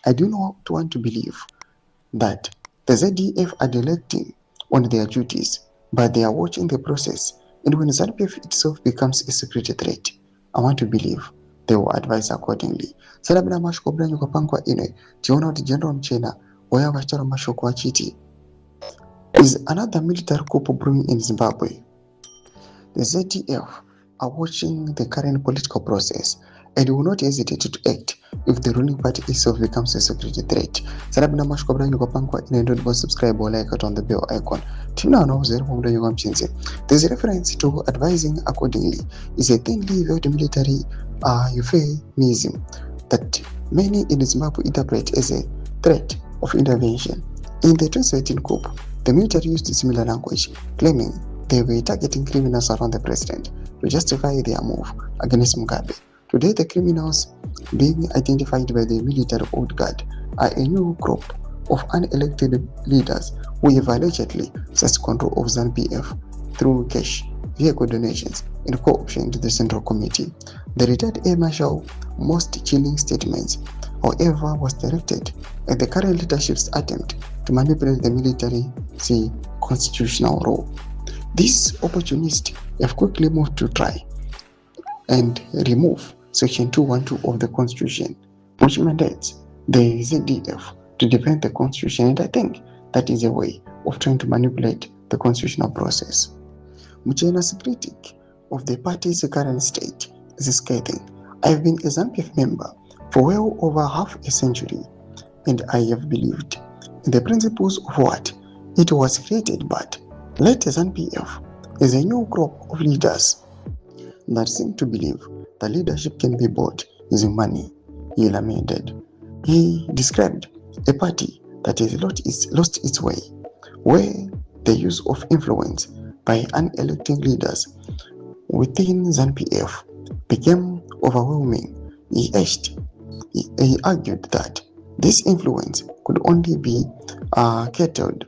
I do not want to believe that the ZDF are neglecting on their duties, but they are watching the process, and when ZANU-PF itself becomes a security threat, I want to believe they will advise accordingly. Salabina mashoko branyo kapangwa ine tiona kuti General Mchena waya vachitara mashoko achiti is another military coup brewing in Zimbabwe. The ZDF are watching the current political process and will not hesitate to act if the ruling party itself becomes a security threat. Sarabina mashoko branyo kapangwa ine don't subscribe or like it on the bell icon. Tina no zero mumdanyo kamchinze. There's a reference to advising accordingly is a thinly veiled military euphemism that many in Zimbabwe interpret as a threat of intervention. In the 2013 coup, the military used a similar language, claiming they were targeting criminals around the president to justify their move against Mugabe. Today, the criminals being identified by the military old guard are a new group of unelected leaders who have allegedly seized control of ZANU-PF through cash, vehicle donations, and co-option to the Central Committee. The retired Air Marshal most chilling statements, however, was directed at the current leadership's attempt to manipulate the military's constitutional role. These opportunists have quickly moved to try and remove Section 212 of the Constitution, which mandates the ZDF to defend the Constitution, and I think that is a way of trying to manipulate the constitutional process. Mchena's critique of the party's current state is scathing. I have been a ZANU-PF member for well over half a century, and I have believed in the principles of what it was created, but let ZANU-PF is a new group of leaders that seem to believe that leadership can be bought using money, he lamented. He described a party that has lost its way, where the use of influence by unelected leaders within ZANU-PF became overwhelming. He argued that this influence could only be curtailed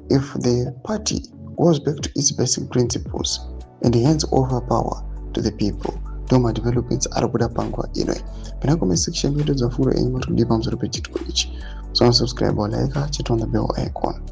if the party goes back to its basic principles and hands over power to the people. Doma developments arabuda pangwa inwe. Pena comment section video za furo enyi matu lipa mzuru pechitu kulichi. So subscribe or like, check on the bell icon.